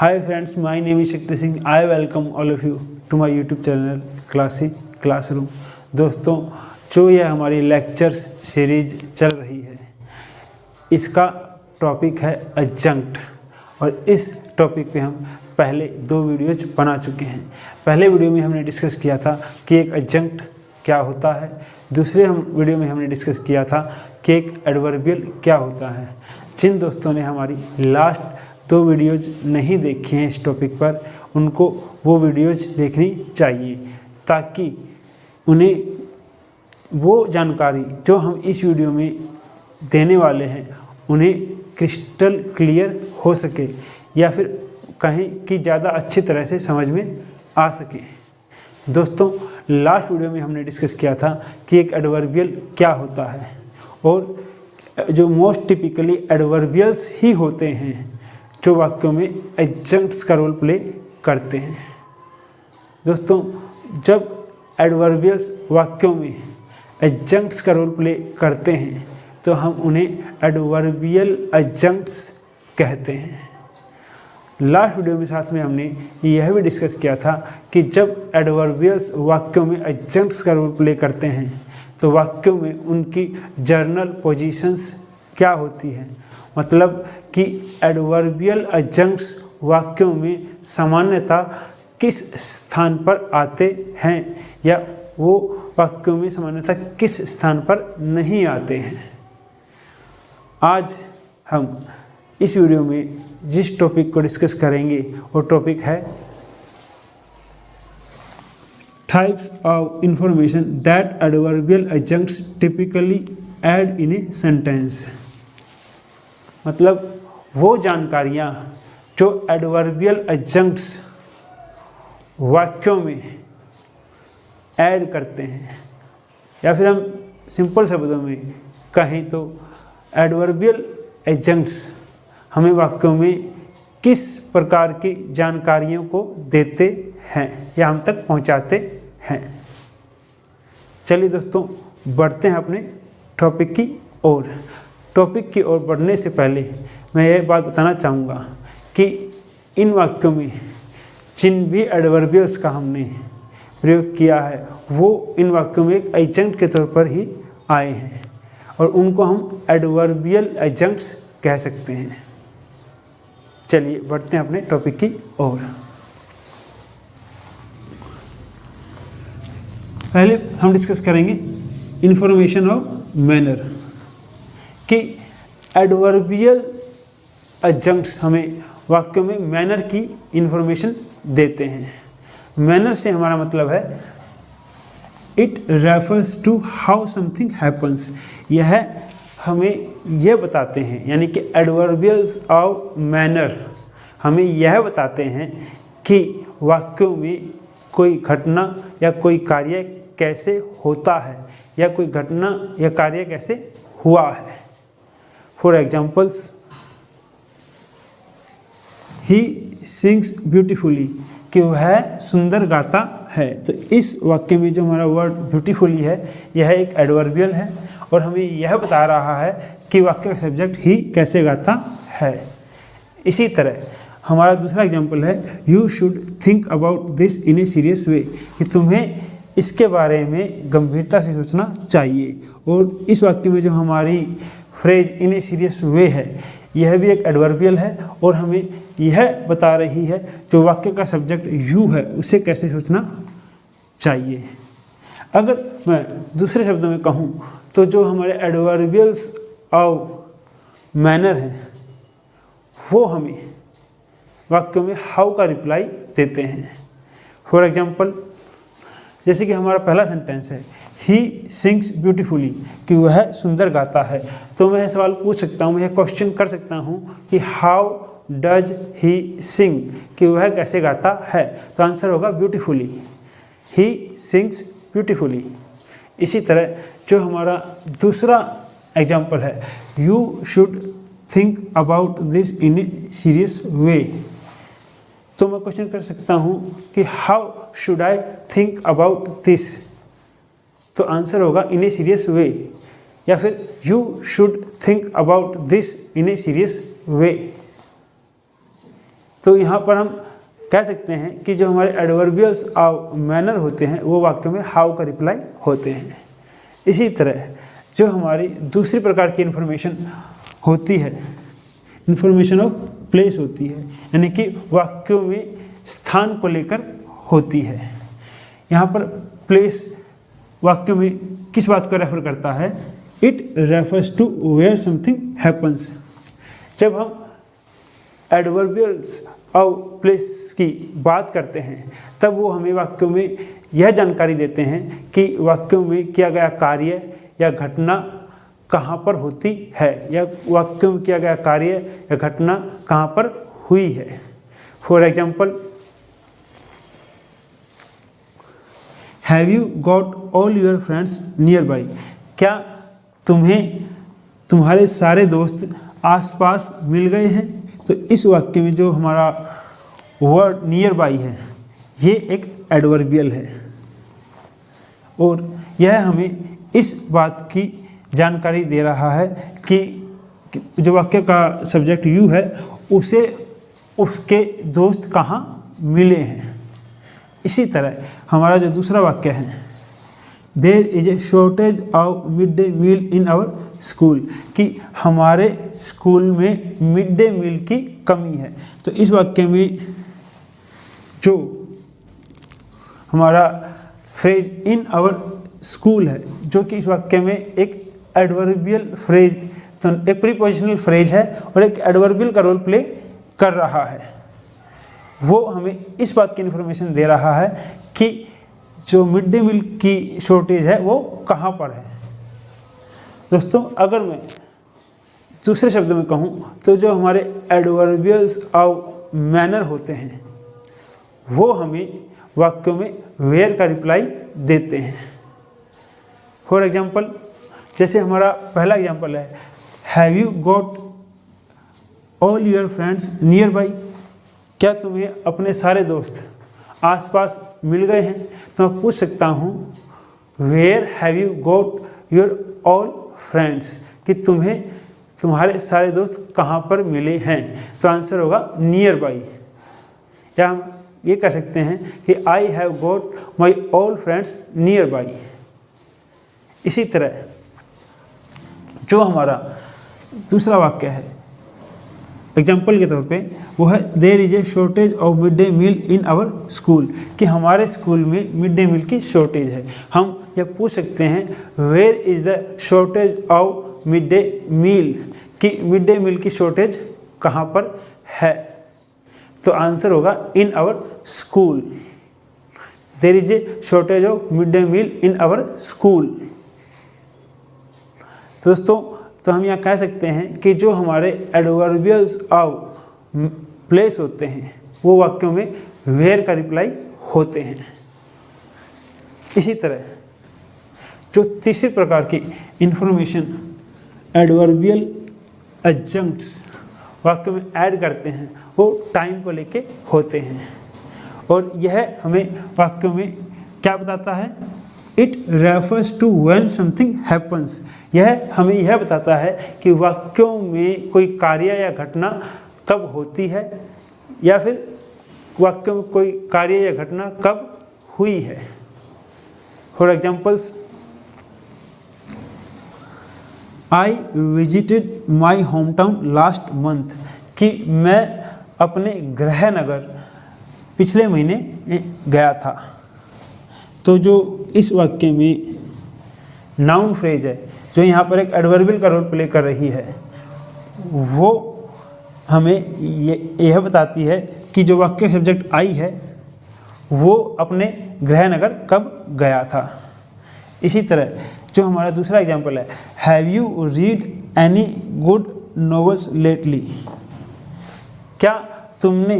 Hi friends, my name is Shakti Singh. I welcome all of you to my YouTube channel classic classroom. दोस्तों, जो यह हमारी lectures series चल रही है, इसका टॉपिक है एडजंक्ट, और इस टॉपिक पे हम पहले 2 वीडियोज बना चुके हैं। पहले वीडियो में हमने डिस्कस किया था कि एक एडजंक्ट क्या होता है, दूसरे वीडियो में हमने डिस्कस किया था कि एक एडवर्बियल क्या होता है। जिन दोस्तों ने हमारी लास्ट 2 वीडियोज़ नहीं देखी हैं इस टॉपिक पर, उनको वो वीडियोज़ देखनी चाहिए ताकि उन्हें वो जानकारी जो हम इस वीडियो में देने वाले हैं उन्हें क्रिस्टल क्लियर हो सके, या फिर कहें कि ज़्यादा अच्छी तरह से समझ में आ सके। दोस्तों, लास्ट वीडियो में हमने डिस्कस किया था कि एक एडवर्बियल क्या होता है, और जो मोस्ट टिपिकली एडवर्बियल्स ही होते हैं जो वाक्यों में एडजंक्ट्स का रोल प्ले करते हैं। दोस्तों, जब एडवर्बियल्स वाक्यों में एडजंक्ट्स का रोल प्ले करते हैं तो हम उन्हें एडवर्बियल एडजंक्ट्स कहते हैं। लास्ट वीडियो में साथ में हमने यह भी डिस्कस किया था कि जब एडवर्बियल्स वाक्यों में एडजंक्ट्स का रोल प्ले करते हैं तो वाक्यों में उनकी जर्नल पोजीशंस क्या होती हैं, मतलब कि एडवर्बियल एडजंक्ट्स वाक्यों में सामान्यतः किस स्थान पर आते हैं या वो वाक्यों में सामान्यतः किस स्थान पर नहीं आते हैं। आज हम इस वीडियो में जिस टॉपिक को डिस्कस करेंगे वो टॉपिक है types of information that adverbial adjuncts typically add in a sentence, मतलब वो जानकारियाँ जो एडवर्बियल एडजंक्ट्स वाक्यों में ऐड करते हैं, या फिर हम सिंपल शब्दों में कहें तो एडवर्बियल एडजंक्ट्स हमें वाक्यों में किस प्रकार की जानकारियों को देते हैं या हम तक पहुंचाते हैं। चलिए दोस्तों, बढ़ते हैं अपने टॉपिक की ओर। टॉपिक की ओर बढ़ने से पहले मैं यह बात बताना चाहूँगा कि इन वाक्यों में जिन भी एडवर्बियल्स का हमने प्रयोग किया है वो इन वाक्यों में एक एडजंक्ट के तौर पर ही आए हैं, और उनको हम एडवर्बियल एडजंक्ट्स कह सकते हैं। चलिए बढ़ते हैं अपने टॉपिक की ओर। पहले हम डिस्कस करेंगे इंफॉर्मेशन ऑफ मैनर, कि एडवर्बियल एडजंक्ट्स हमें वाक्यों में मैनर की इंफॉर्मेशन देते हैं। मैनर से हमारा मतलब है it refers to how something happens, यह हमें यह बताते हैं, यानी कि एडवर्बियल्स ऑफ मैनर हमें यह बताते हैं कि वाक्यों में कोई घटना या कोई कार्य कैसे होता है या कोई घटना या कार्य कैसे हुआ है। For examples, he sings beautifully, कि वह सुंदर गाता है। तो इस वाक्य में जो हमारा वर्ड ब्यूटीफुली है यह एक एडवर्बियल है, और हमें यह बता रहा है कि वाक्य का सब्जेक्ट ही कैसे गाता है। इसी तरह हमारा दूसरा एग्जाम्पल है you should think about this in a serious वे, कि तुम्हें इसके बारे में गंभीरता से सोचना चाहिए। और इस वाक्य में जो हमारी फ्रेज इन ए सीरियस वे है यह भी एक एडवर्बियल है, और हमें यह बता रही है जो वाक्य का सब्जेक्ट यू है उसे कैसे सोचना चाहिए। अगर मैं दूसरे शब्दों में कहूँ तो जो हमारे एडवर्बियल्स ऑफ मैनर हैं वो हमें वाक्यों में हाउ का रिप्लाई देते हैं। फॉर एग्जाम्पल, जैसे कि हमारा पहला सेंटेंस है ही सिंग्स ब्यूटीफुली, कि वह सुंदर गाता है। तो मैं सवाल पूछ सकता हूँ, मैं क्वेश्चन कर सकता हूँ कि हाउ डज ही सिंग, कि वह कैसे गाता है। तो आंसर होगा ब्यूटीफुली, ही सिंग्स ब्यूटीफुली। इसी तरह जो हमारा दूसरा एग्जाम्पल है you should think about this in a serious वे, तो मैं क्वेश्चन कर सकता हूँ कि how should I think about this, तो आंसर होगा इन ए सीरियस वे, या फिर you should think about this in a serious वे। तो यहाँ पर हम कह सकते हैं कि जो हमारे एडवर्बियल्स ऑफ मैनर होते हैं वो वाक्य में हाउ का रिप्लाई होते हैं। इसी तरह जो हमारी दूसरी प्रकार की इन्फॉर्मेशन होती है, इन्फॉर्मेशन ऑफ प्लेस होती है, यानी कि वाक्यों में स्थान को लेकर होती है। यहाँ पर प्लेस वाक्यों में किस बात को रेफर करता है? It refers to where something happens. जब हम एडवर्बियल्स और प्लेस की बात करते हैं तब वो हमें वाक्यों में यह जानकारी देते हैं कि वाक्यों में किया गया कार्य या घटना कहाँ पर होती है, या वाक्यों में किया गया कार्य या घटना कहाँ पर हुई है। For example, have you got all your friends near by? क्या तुम्हें तुम्हारे सारे दोस्त आसपास मिल गए हैं? तो इस वाक्य में जो हमारा वर्ड नियर बाई है ये एक एडवर्बियल है और यह हमें इस बात की जानकारी दे रहा है कि जो वाक्य का सब्जेक्ट यू है उसे उसके दोस्त कहाँ मिले हैं। इसी तरह हमारा जो दूसरा वाक्य है, there is a shortage of mid day meal in our school, कि हमारे स्कूल में मिड डे मील की कमी है। तो इस वाक्य में जो हमारा फ्रेज इन आवर स्कूल है, जो कि इस वाक्य में एक एडवर्बियल फ्रेज, तो एक प्रीपोजिशनल फ्रेज है और एक एडवर्बियल का रोल प्ले कर रहा है, वो हमें इस बात की इन्फॉर्मेशन दे रहा है कि जो मिड डे मील की शॉर्टेज है वो कहाँ पर है। दोस्तों, अगर मैं दूसरे शब्दों में कहूँ तो जो हमारे एडवर्बियल्स ऑफ मैनर होते हैं वो हमें वाक्यों में वेयर का रिप्लाई देते हैं। फॉर एग्जाम्पल, जैसे हमारा पहला एग्जाम्पल है, have you got all your friends near by? क्या तुम्हें अपने सारे दोस्त आसपास मिल गए हैं? तो मैं पूछ सकता हूँ where have you got your all friends, कि तुम्हें तुम्हारे सारे दोस्त कहाँ पर मिले हैं? तो आंसर होगा नियर बाई। या हम ये कह सकते हैं कि I have got my all friends near by. इसी तरह जो हमारा दूसरा वाक्य है एग्जाम्पल के तौर पे, वो है there is a shortage of mid day meal in our school, कि हमारे स्कूल में मिड डे मील की शॉर्टेज है। हम यह पूछ सकते हैं where is the shortage of mid day meal, कि मिड डे मील की शॉर्टेज कहाँ पर है? तो आंसर होगा in our school. There is a shortage of mid day meal in our school. दोस्तों, तो हम यहाँ कह सकते हैं कि जो हमारे एडवर्बियल्स ऑफ प्लेस होते हैं वो वाक्यों में वेयर का रिप्लाई होते हैं। इसी तरह जो तीसरी प्रकार की इंफॉर्मेशन एडवर्बियल एडजंक्ट्स वाक्य में ऐड करते हैं वो टाइम को लेके होते हैं, और यह हमें वाक्यों में क्या बताता है? It refers to when something happens. यह हमें यह बताता है कि वाक्यों में कोई कार्य या घटना कब होती है, या फिर वाक्यों में कोई कार्य या घटना कब हुई है। For examples, I visited my home town last month, कि मैं अपने गृह नगर पिछले महीने गया था। तो जो इस वाक्य में नाउन फ्रेज है जो यहाँ पर एक एडवर्बियल का रोल प्ले कर रही है, वो हमें यह बताती है कि जो वाक्य सब्जेक्ट आई है वो अपने गृह नगर कब गया था। इसी तरह जो हमारा दूसरा एग्जाम्पल है, have you read any good novels lately, क्या तुमने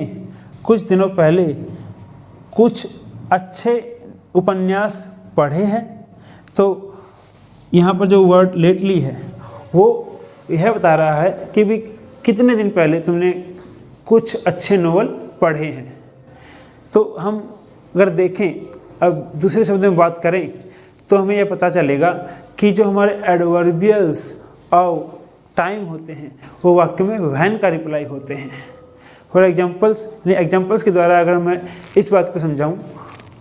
कुछ दिनों पहले कुछ अच्छे उपन्यास पढ़े हैं? तो यहाँ पर जो वर्ड लेटली है वो यह बता रहा है कि भी कितने दिन पहले तुमने कुछ अच्छे नॉवल पढ़े हैं। तो हम अगर देखें, अब दूसरे शब्द में बात करें तो हमें यह पता चलेगा कि जो हमारे एडवर्बियल्स और टाइम होते हैं वो वाक्य में व्हेन का रिप्लाई होते हैं। फॉर एग्जाम्पल्स, एग्जाम्पल्स के द्वारा अगर मैं इस बात को समझाऊं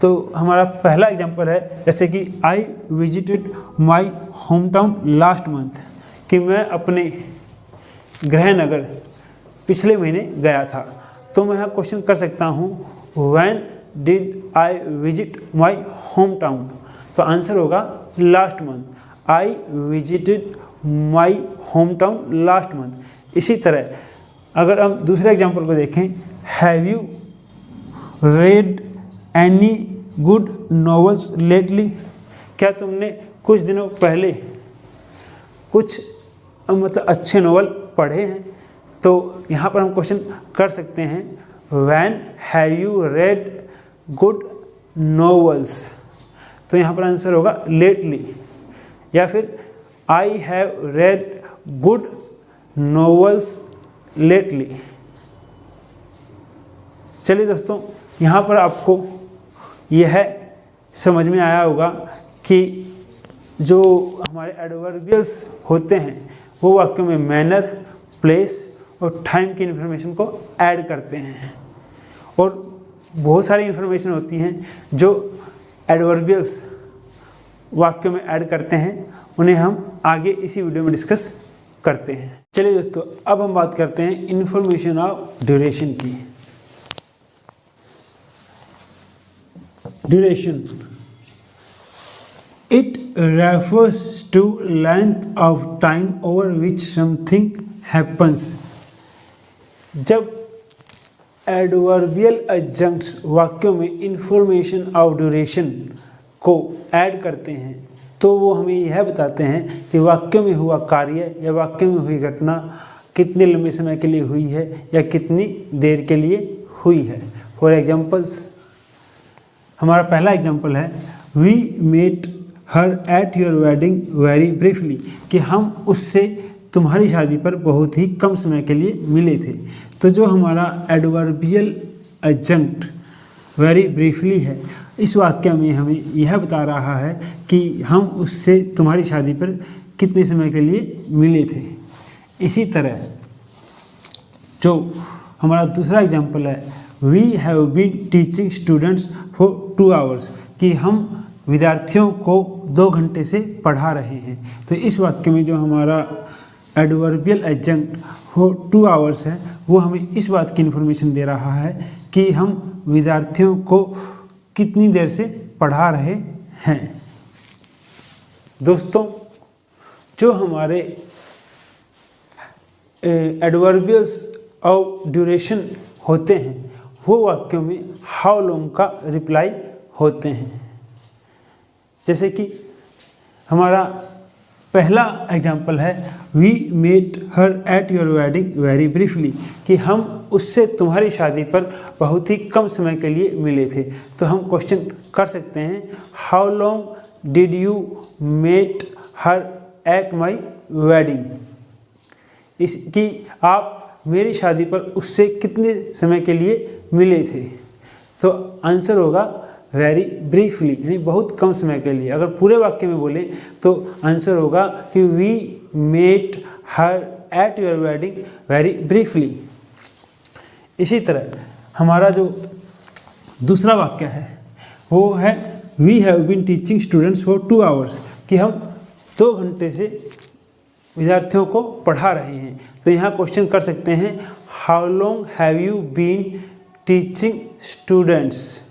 तो हमारा पहला एग्जाम्पल है जैसे कि I visited my home town last month, कि मैं अपने गृह नगर पिछले महीने गया था। तो मैं यहाँ क्वेश्चन कर सकता हूँ when did I visit my home town, तो आंसर होगा last month. I visited my home town last month. इसी तरह अगर हम दूसरे एग्जाम्पल को देखें, have you read any good novels lately, क्या तुमने कुछ दिनों पहले कुछ मतलब अच्छे नॉवल पढ़े हैं। तो यहाँ पर हम क्वेश्चन कर सकते हैं when have you read good novels, तो यहाँ पर आंसर होगा लेटली। या फिर I have read good novels lately. चलिए दोस्तों, यहाँ पर आपको यह समझ में आया होगा कि जो हमारे एडवर्बियल्स होते हैं वो वाक्यों में मैनर, प्लेस और टाइम की इन्फॉर्मेशन को ऐड करते हैं। और बहुत सारी इन्फॉर्मेशन होती हैं जो एडवर्बियल्स वाक्यों में ऐड करते हैं, उन्हें हम आगे इसी वीडियो में डिस्कस करते हैं। चलिए दोस्तों, अब हम बात करते हैं इन्फॉर्मेशन ऑफ ड्यूरेशन की। Duration, it refers to length of time over which something happens. जब एडवर्बियल एडजंक्ट्स वाक्यों में इंफॉर्मेशन ऑफ ड्यूरेशन को ऐड करते हैं तो वो हमें यह बताते हैं कि वाक्य में हुआ कार्य या वाक्य में हुई घटना कितने लंबे समय के लिए हुई है या कितनी देर के लिए हुई है। फॉर एग्जाम्पल्स, हमारा पहला एग्जाम्पल है we met her at your wedding very briefly, कि हम उससे तुम्हारी शादी पर बहुत ही कम समय के लिए मिले थे। तो जो हमारा एडवर्बियल एडजंक्ट वेरी ब्रीफली है, इस वाक्य में हमें यह बता रहा है कि हम उससे तुम्हारी शादी पर कितने समय के लिए मिले थे। इसी तरह जो हमारा दूसरा एग्जाम्पल है we have been teaching students for 2 hours, कि हम विद्यार्थियों को 2 घंटे से पढ़ा रहे हैं। तो इस वाक्य में जो हमारा एडवर्बियल एडजंक्ट फॉर 2 आवर्स है वो हमें इस बात की इन्फॉर्मेशन दे रहा है कि हम विद्यार्थियों को कितनी देर से पढ़ा रहे हैं। दोस्तों, जो हमारे एडवर्बियल्स ऑफ ड्यूरेशन होते हैं वो वाक्यों में हाउ लॉन्ग का रिप्लाई होते हैं। जैसे कि हमारा पहला एग्जाम्पल है we met her at your wedding very briefly, कि हम उससे तुम्हारी शादी पर बहुत ही कम समय के लिए मिले थे। तो हम क्वेश्चन कर सकते हैं how long did you met her at my wedding, इसकी आप मेरी शादी पर उससे कितने समय के लिए मिले थे। तो आंसर होगा वेरी ब्रीफली, यानी बहुत कम समय के लिए। अगर पूरे वाक्य में बोले तो आंसर होगा कि we met her at your wedding very briefly. इसी तरह हमारा जो दूसरा वाक्य है वो है we have been teaching students for 2 hours, कि हम 2 घंटे से विद्यार्थियों को पढ़ा रहे हैं। तो यहाँ क्वेश्चन कर सकते हैं how long have you been teaching students,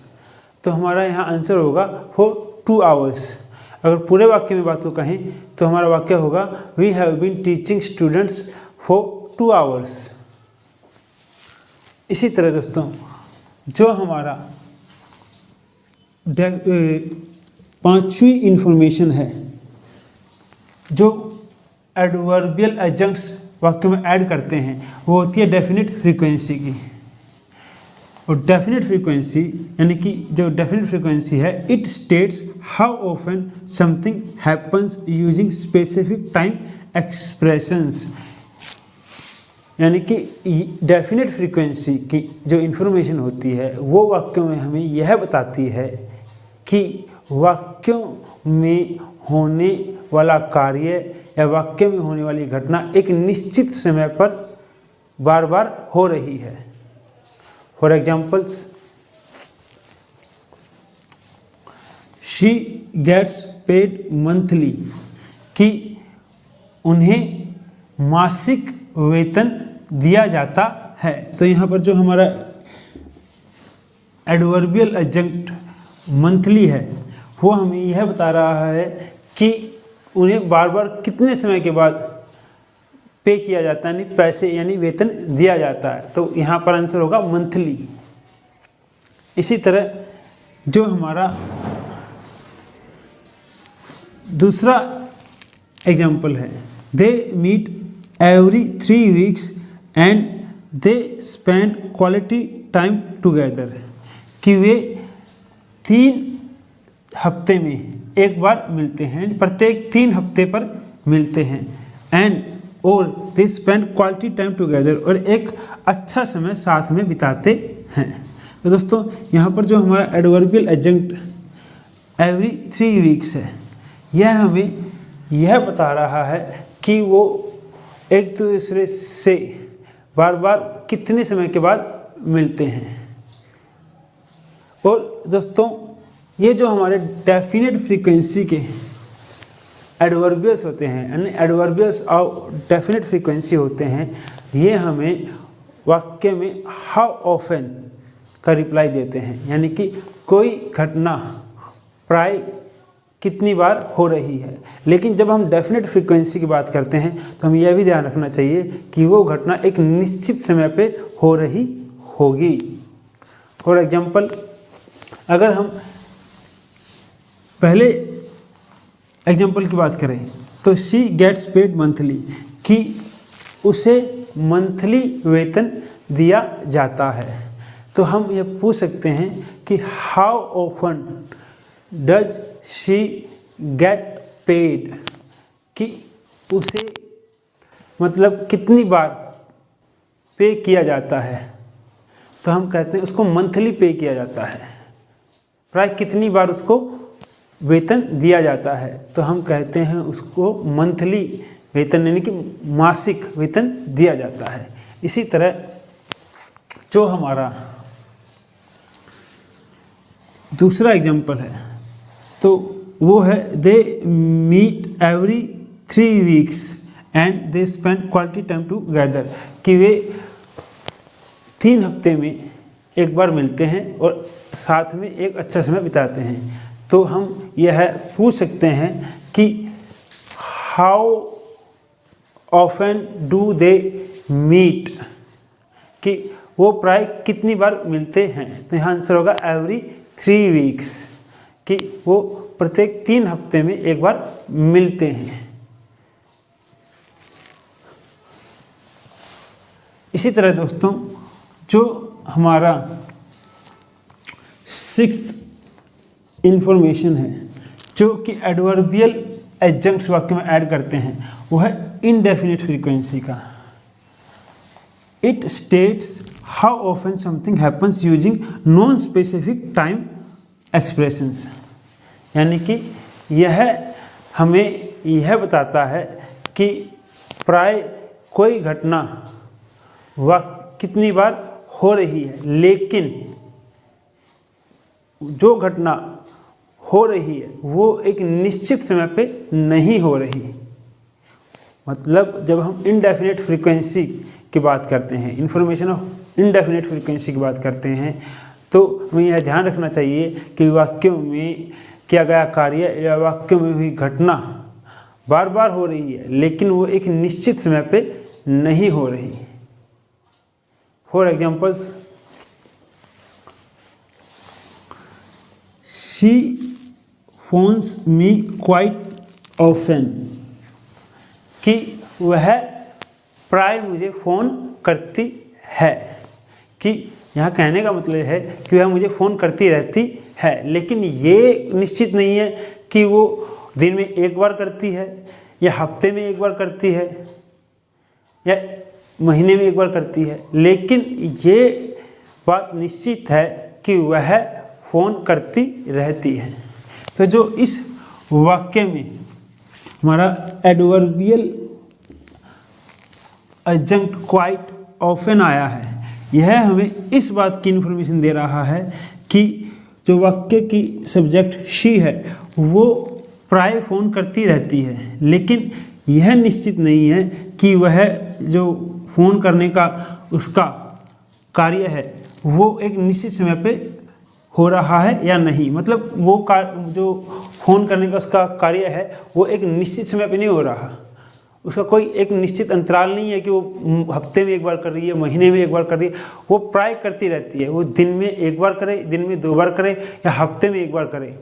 तो हमारा यहाँ आंसर होगा फॉर 2 आवर्स। अगर पूरे वाक्य में बात को कहें तो हमारा वाक्य होगा we have been teaching students for 2 hours. इसी तरह दोस्तों, जो हमारा 5वीं इंफॉर्मेशन है जो एडवर्बियल एडजंक्ट्स वाक्य में ऐड करते हैं वो होती है डेफिनिट फ्रीक्वेंसी की। और डेफिनेट फ्रीक्वेंसी यानी कि जो डेफिनेट फ्रीक्वेंसी है it states how often something happens using specific time expressions, यानी कि डेफिनेट फ्रीक्वेंसी की जो इन्फॉर्मेशन होती है वो वाक्यों में हमें यह बताती है कि वाक्यों में होने वाला कार्य या वाक्य में होने वाली घटना एक निश्चित समय पर बार बार हो रही है। For examples, she gets paid monthly, कि उन्हें मासिक वेतन दिया जाता है। तो यहाँ पर जो हमारा एडवर्बियल एडजंक्ट मंथली है वो हमें यह बता रहा है कि उन्हें बार बार कितने समय के बाद पे किया जाता है, यानी पैसे यानी वेतन दिया जाता है। तो यहाँ पर आंसर होगा मंथली। इसी तरह जो हमारा दूसरा एग्जाम्पल है, they meet every 3 weeks and they spend quality time together, कि वे 3 हफ्ते में एक बार मिलते हैं, प्रत्येक 3 हफ्ते पर मिलते हैं, एंड और दे स्पेंड क्वालिटी टाइम टुगेदर, और एक अच्छा समय साथ में बिताते हैं। तो दोस्तों यहाँ पर जो हमारा एडवर्बियल एडजंक्ट एवरी 3 वीक्स है, यह हमें यह बता रहा है कि वो एक दूसरे से बार बार कितने समय के बाद मिलते हैं। और दोस्तों ये जो हमारे डेफिनेट फ्रीक्वेंसी के एडवर्बियल्स होते हैं, यानी एडवर्बियल्स ऑफ डेफिनेट फ्रीक्वेंसी होते हैं, ये हमें वाक्य में हाउ ऑफन का रिप्लाई देते हैं, यानी कि कोई घटना प्राय कितनी बार हो रही है। लेकिन जब हम डेफिनेट फ्रीक्वेंसी की बात करते हैं तो हमें यह भी ध्यान रखना चाहिए कि वो घटना एक निश्चित समय पे हो रही होगी। फॉर एग्जाम्पल, अगर हम पहले एग्जाम्पल की बात करें तो शी गेट्स पेड मंथली, कि उसे मंथली वेतन दिया जाता है। तो हम ये पूछ सकते हैं कि how often does she get paid, कि उसे मतलब कितनी बार पे किया जाता है। तो हम कहते हैं उसको मंथली पे किया जाता है, प्राय कितनी बार उसको वेतन दिया जाता है। तो हम कहते हैं उसको मंथली वेतन यानी कि मासिक वेतन दिया जाता है। इसी तरह जो हमारा दूसरा एग्जाम्पल है तो वो है they meet every 3 weeks and they spend quality time together, कि वे 3 हफ्ते में एक बार मिलते हैं और साथ में एक अच्छा समय बिताते हैं। तो हम यह पूछ सकते हैं कि how often do they meet, कि वो प्राय कितनी बार मिलते हैं। तो यहाँ आंसर होगा एवरी 3 वीक्स, कि वो प्रत्येक 3 हफ्ते में एक बार मिलते हैं। इसी तरह दोस्तों जो हमारा 6th इंफॉर्मेशन है जो कि एडवर्बियल एडजंक्ट्स वाक्य में ऐड करते हैं, वो है इनडेफिनिट फ्रीक्वेंसी का। It states how often something happens using non specific time expressions, यानी कि यह हमें यह बताता है कि प्राय कोई घटना वह कितनी बार हो रही है, लेकिन जो घटना हो रही है वो एक निश्चित समय पे नहीं हो रही। मतलब जब हम इनडेफिनेट फ्रीक्वेंसी की बात करते हैं, इंफॉर्मेशन ऑफ इनडेफिनेट फ्रीक्वेंसी की बात करते हैं, तो हमें यह ध्यान रखना चाहिए कि वाक्यों में किया गया कार्य या वाक्यों में हुई घटना बार बार हो रही है, लेकिन वो एक निश्चित समय पे नहीं हो रही। For examples, she phones me quite often, कि वह प्राय मुझे फ़ोन करती है, कि यहाँ कहने का मतलब है कि वह मुझे फ़ोन करती रहती है, लेकिन ये निश्चित नहीं है कि वो दिन में एक बार करती है या हफ्ते में एक बार करती है या महीने में एक बार करती है, लेकिन ये बात निश्चित है कि वह फ़ोन करती रहती है। तो जो इस वाक्य में हमारा एडवर्बियल एडजंक्ट क्वाइट ऑफन आया है, यह हमें इस बात की इन्फॉर्मेशन दे रहा है कि जो वाक्य की सब्जेक्ट शी है वो प्राय फ़ोन करती रहती है, लेकिन यह निश्चित नहीं है कि वह जो फ़ोन करने का उसका कार्य है वो एक निश्चित समय पे हो रहा है या नहीं। मतलब वो जो फ़ोन करने का उसका कार्य है वो एक निश्चित समय पे नहीं हो रहा, उसका कोई एक निश्चित अंतराल नहीं है कि वो हफ्ते में एक बार कर रही है, महीने में एक बार कर रही है, वो प्राय करती रहती है। वो दिन में एक बार करे, दिन में 2 बार करे या हफ्ते में एक बार करे,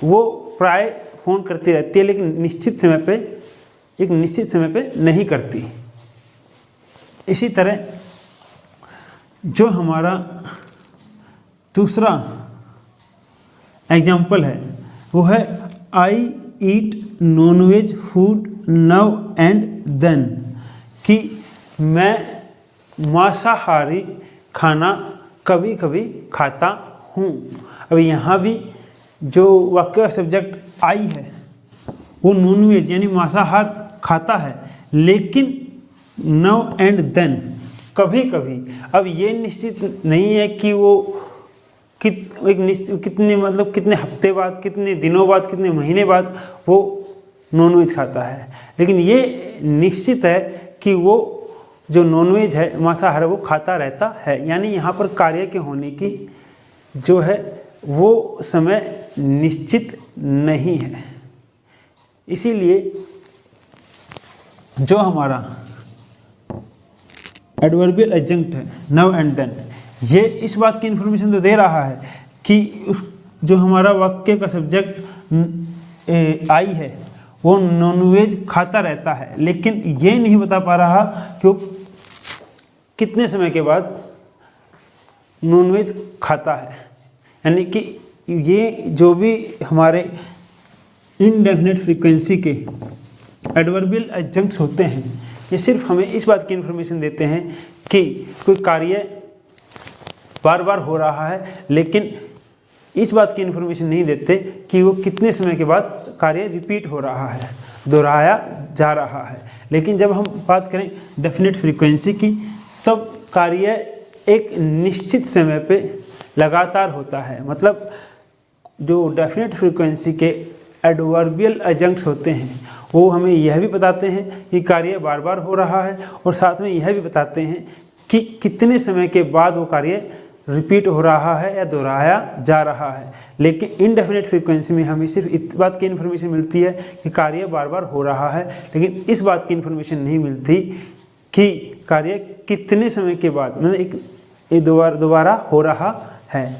वो प्राय फ़ोन करती रहती है, लेकिन एक निश्चित समय पे नहीं करती। इसी तरह जो हमारा दूसरा एग्जाम्पल है वो है I eat nonveg food now and then, कि मैं मांसाहारी खाना कभी कभी खाता हूँ। अब यहाँ भी जो वाक्य का सब्जेक्ट आई है वो नॉनवेज यानी मांसाहार खाता है, लेकिन नाउ एंड देन कभी कभी। अब ये निश्चित नहीं है कि वो कितने हफ्ते बाद, कितने दिनों बाद, कितने महीने बाद वो नॉनवेज खाता है, लेकिन ये निश्चित है कि वो जो नॉनवेज है, मांसाहार, वो खाता रहता है। यानी यहाँ पर कार्य के होने की जो है वो समय निश्चित नहीं है। इसीलिए जो हमारा एडवर्बियल एडजंक्ट है नाउ एंड देन, ये इस बात की इन्फॉर्मेशन तो दे रहा है कि उस जो हमारा वाक्य का सब्जेक्ट आई है वो नॉनवेज खाता रहता है, लेकिन ये नहीं बता पा रहा कि वो कितने समय के बाद नॉनवेज खाता है। यानी कि ये जो भी हमारे इनडेफिनिट फ्रीक्वेंसी के एडवर्बियल एडजंक्ट्स होते हैं, ये सिर्फ हमें इस बात की इन्फॉर्मेशन देते हैं कि कोई कार्य बार बार हो रहा है, लेकिन इस बात की इन्फॉर्मेशन नहीं देते कि वो कितने समय के बाद कार्य रिपीट हो रहा है, दोहराया जा रहा है। लेकिन जब हम बात करें डेफिनेट फ्रीक्वेंसी की, तब कार्य एक निश्चित समय पे लगातार होता है। मतलब जो डेफिनेट फ्रीक्वेंसी के एडवर्बियल एडजंक्ट्स होते हैं वो हमें यह भी बताते हैं कि कार्य बार बार हो रहा है, और साथ में यह भी बताते हैं कि कितने समय के बाद वो कार्य रिपीट हो रहा है या दोहराया जा रहा है। लेकिन इनडेफिनेट फ्रीक्वेंसी में हमें सिर्फ इस बात की इन्फॉर्मेशन मिलती है कि कार्य बार बार हो रहा है, लेकिन इस बात की इन्फॉर्मेशन नहीं मिलती कि कार्य कितने समय के बाद, मतलब दोबारा हो रहा है।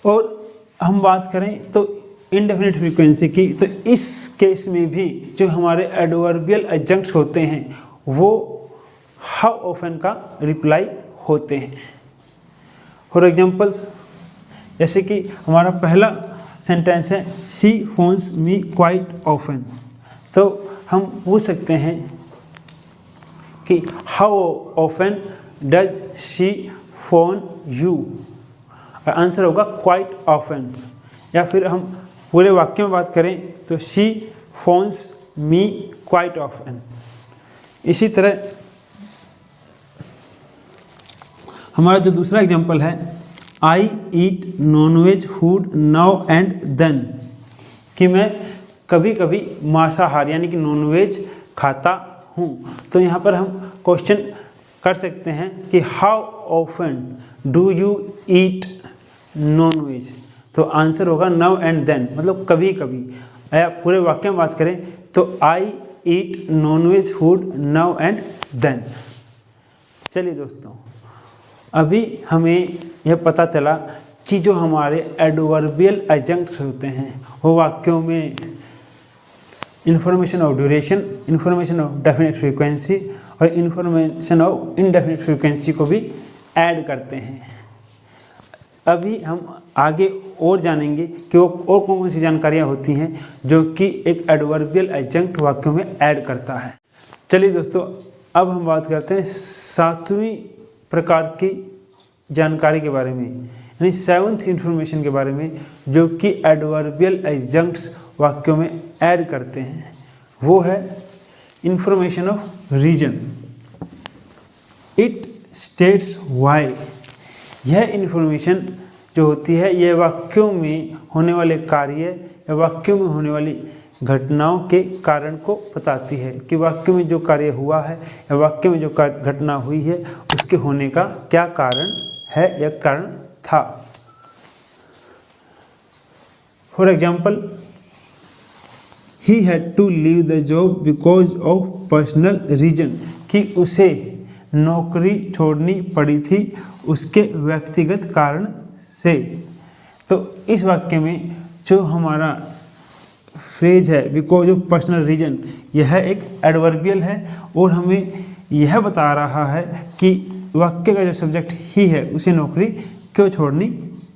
और हम बात करें तो इनडेफिनेट फ्रीक्वेंसी की, तो इस केस में भी जो हमारे एडवर्बियल एडजंक्ट्स होते हैं वो हाउ ऑफन का रिप्लाई होते हैं। फॉर एग्जांपल्स, जैसे कि हमारा पहला सेंटेंस है she phones me quite often, तो हम पूछ सकते हैं कि how often does she phone you, और आंसर होगा क्वाइट ऑफन। या फिर हम पूरे वाक्य में बात करें तो she phones me quite often. इसी तरह हमारा जो दूसरा एग्जांपल है I eat nonveg food now and then, कि मैं कभी कभी मांसाहार यानी कि नॉनवेज खाता हूँ। तो यहाँ पर हम क्वेश्चन कर सकते हैं कि how often do you eat nonveg, तो आंसर होगा नाउ एंड देन, मतलब कभी कभी। या पूरे वाक्य में बात करें तो I eat nonveg food now and then. चलिए दोस्तों, अभी हमें यह पता चला कि जो हमारे एडवर्बियल एडजंक्ट्स होते हैं वो वाक्यों में information of duration, information of definite frequency और इंफॉर्मेशन ऑफ इनडेफिनेट फ्रीक्वेंसी को भी ऐड करते हैं। अभी हम आगे और जानेंगे कि वो और कौन कौन सी जानकारियाँ होती हैं जो कि एक एडवर्बियल एडजंक्ट वाक्यों में ऐड करता है। चलिए दोस्तों, अब हम बात करते हैं 7वीं प्रकार की जानकारी के बारे में, यानी 7th इंफॉर्मेशन के बारे में, जो कि एडवर्बियल एडजंक्ट्स वाक्यों में ऐड करते हैं। वो है information of reason. It states why. यह इन्फॉर्मेशन जो होती है यह वाक्यों में होने वाले कार्य या वाक्यों में होने वाली घटनाओं के कारण को बताती है कि वाक्य में जो कार्य हुआ है या वाक्य में जो घटना हुई है उसके होने का क्या कारण है या कारण था। For example, he had to leave the job because of personal reason, कि उसे नौकरी छोड़नी पड़ी थी उसके व्यक्तिगत कारण से। तो इस वाक्य में जो हमारा फ्रेज है बिकॉज ऑफ पर्सनल रीजन, यह एक एडवर्बियल है और हमें यह बता रहा है कि वाक्य का जो सब्जेक्ट ही है उसे नौकरी क्यों छोड़नी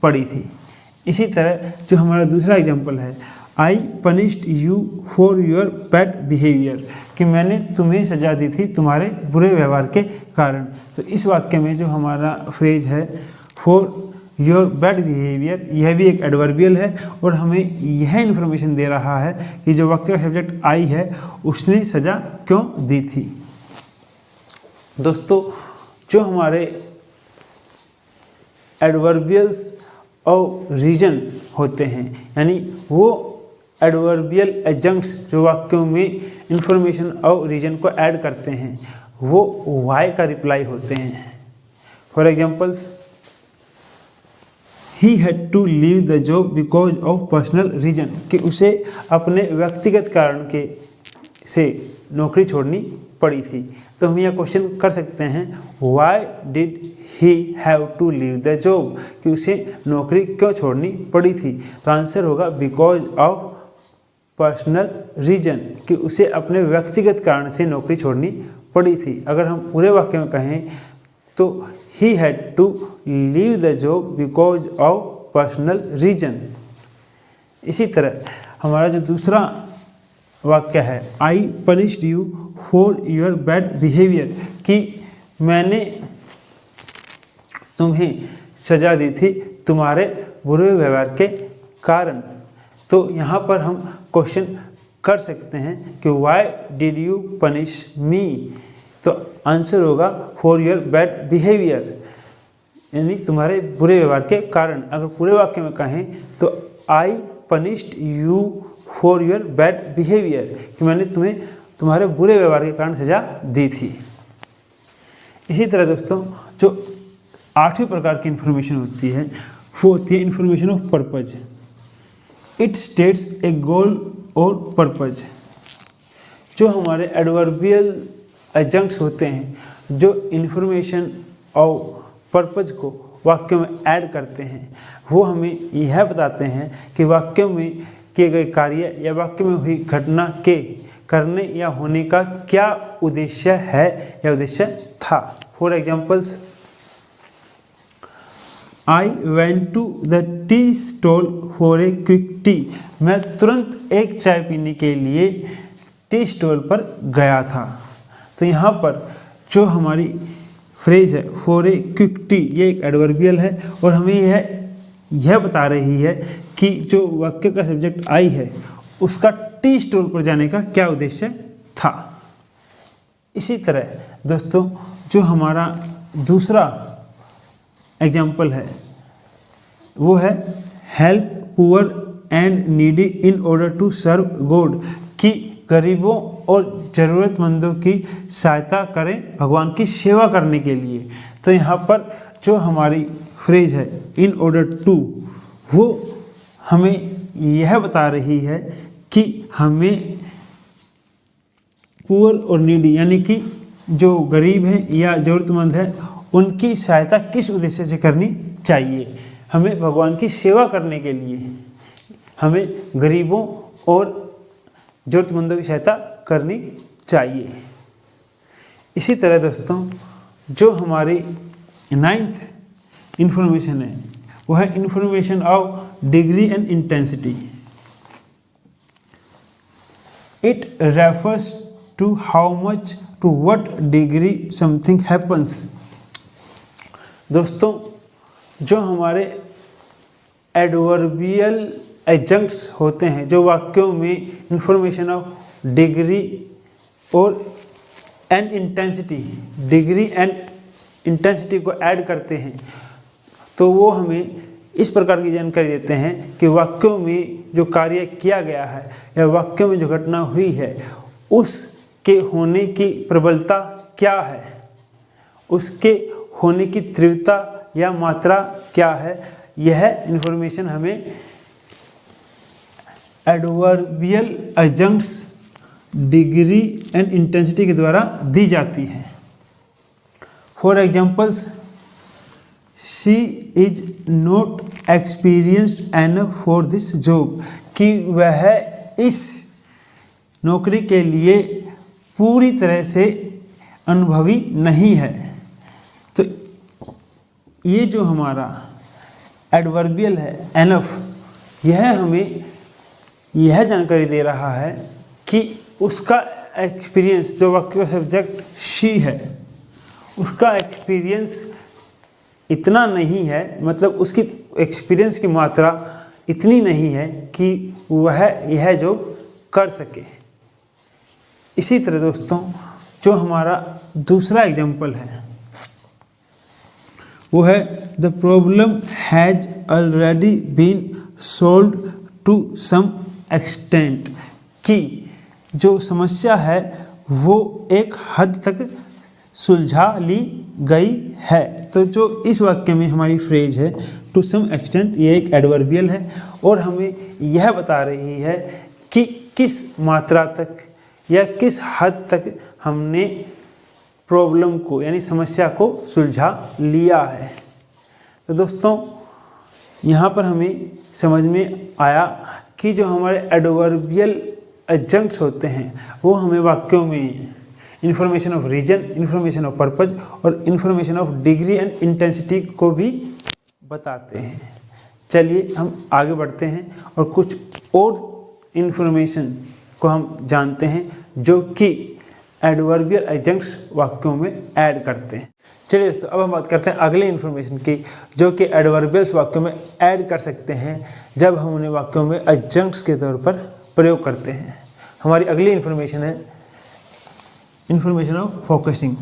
पड़ी थी। इसी तरह जो हमारा दूसरा एग्जाम्पल है, I punished you for your bad behaviour, कि मैंने तुम्हें सजा दी थी तुम्हारे बुरे व्यवहार के कारण। तो इस वाक्य में जो हमारा फ्रेज है फॉर योर बैड बिहेवियर, यह भी एक एडवर्बियल है और हमें यह इन्फॉर्मेशन दे रहा है कि जो वाक्य का सब्जेक्ट आई है उसने सजा क्यों दी थी। दोस्तों, जो हमारे एडवर्बियल्स और रीजन होते हैं, यानी वो एडवर्बियल एडजंक्ट्स जो वाक्यों में इंफॉर्मेशन और रीजन को ऐड करते हैं, वो वाई का रिप्लाई होते हैं। For examples, he had to leave the job because of personal reason, कि उसे अपने व्यक्तिगत कारण के से नौकरी छोड़नी पड़ी थी। तो हम यह क्वेश्चन कर सकते हैं, why did he have to leave the job, कि उसे नौकरी क्यों छोड़नी पड़ी थी। तो आंसर होगा बिकॉज ऑफ पर्सनल रीजन, कि उसे अपने व्यक्तिगत कारण से नौकरी छोड़नी पड़ी थी। अगर हम पूरे वाक्य में कहें तो he had to leave the job because of personal reason. इसी तरह हमारा जो दूसरा वाक्य है, I punished you for your bad behaviour, कि मैंने तुम्हें सजा दी थी तुम्हारे बुरे व्यवहार के कारण। तो यहाँ पर हम क्वेश्चन कर सकते हैं कि why did you punish me. तो आंसर होगा फॉर योर बैड बिहेवियर, यानी तुम्हारे बुरे व्यवहार के कारण। अगर पूरे वाक्य में कहें तो I punished you for your bad behaviour, कि मैंने तुम्हें तुम्हारे बुरे व्यवहार के कारण सजा दी थी। इसी तरह दोस्तों, जो 8वें प्रकार की इंफॉर्मेशन होती है वो होती है information of purpose. It states a goal और पर्पज। जो हमारे एडवर्बियल एडजंक्ट्स होते हैं, जो इंफॉर्मेशन और पर्पज को वाक्यों में ऐड करते हैं, वो हमें यह बताते हैं कि वाक्यों में किए गए कार्य या वाक्य में हुई घटना के करने या होने का क्या उद्देश्य है या उद्देश्य था। For examples, I went to the tea stall for a quick tea, मैं तुरंत एक चाय पीने के लिए टी स्टॉल पर गया था। तो यहाँ पर जो हमारी फ्रेज है फॉर ए क्विक टी, ये एक एडवर्बियल है और हमें यह बता रही है कि जो वाक्य का सब्जेक्ट आई है उसका टी स्टॉल पर जाने का क्या उद्देश्य था। इसी तरह दोस्तों, जो हमारा दूसरा एग्जाम्पल है वो है help poor and needy in order to serve God, कि गरीबों और ज़रूरतमंदों की सहायता करें भगवान की सेवा करने के लिए। तो यहाँ पर जो हमारी फ्रेज है इन ऑर्डर टू, वो हमें यह बता रही है कि हमें पुअर और नीडी यानी कि जो गरीब हैं या ज़रूरतमंद हैं उनकी सहायता किस उद्देश्य से करनी चाहिए। हमें भगवान की सेवा करने के लिए हमें गरीबों और ज़रूरतमंदों की सहायता करनी चाहिए। इसी तरह दोस्तों, जो हमारी 9th इंफॉर्मेशन है वो है information of degree and intensity. It refers to how much to what degree something happens. दोस्तों, जो हमारे एडवर्बियल एडजंक्ट्स होते हैं, जो वाक्यों में इंफॉर्मेशन ऑफ डिग्री और and intensity, degree and intensity को ऐड करते हैं तो वो हमें इस प्रकार की जानकारी देते हैं कि वाक्यों में जो कार्य किया गया है या वाक्यों में जो घटना हुई है उसके होने की प्रबलता क्या है, उसके होने की तीव्रता या मात्रा क्या है। यह इन्फॉर्मेशन हमें adverbial adjuncts degree and intensity के द्वारा दी जाती है। For examples, she is not experienced enough for this job, कि वह इस नौकरी के लिए पूरी तरह से अनुभवी नहीं है। तो ये जो हमारा एडवर्बियल है एनफ, यह हमें यह जानकारी दे रहा है कि उसका एक्सपीरियंस, जो वाक्य का सब्जेक्ट शी है, उसका एक्सपीरियंस इतना नहीं है, मतलब उसकी एक्सपीरियंस की मात्रा इतनी नहीं है कि वह यह जॉब कर सके। इसी तरह दोस्तों जो हमारा दूसरा एग्जाम्पल है वो है the problem has already been solved to some extent, कि जो समस्या है वो एक हद तक सुलझा ली गई है। तो जो इस वाक्य में हमारी फ्रेज है टू सम एक्सटेंट, ये एक एडवर्बियल है और हमें यह बता रही है कि किस मात्रा तक या किस हद तक हमने प्रॉब्लम को यानी समस्या को सुलझा लिया है। तो दोस्तों यहाँ पर हमें समझ में आया कि जो हमारे एडवर्बियल एडजंक्ट्स होते हैं वो हमें वाक्यों में information of reason, information of purpose और information of degree and intensity को भी बताते हैं। चलिए हम आगे बढ़ते हैं और कुछ और इन्फॉर्मेशन को हम जानते हैं जो कि एडवर्बियल एडजंक्ट्स वाक्यों में ऐड करते हैं। चलिए दोस्तों अब हम बात करते हैं अगले इन्फॉर्मेशन की जो कि एडवर्बियल्स वाक्यों में ऐड कर सकते हैं जब हम उन्हें वाक्यों में एडजंक्ट्स के तौर पर प्रयोग करते हैं। हमारी अगली इन्फॉर्मेशन है information of focusing.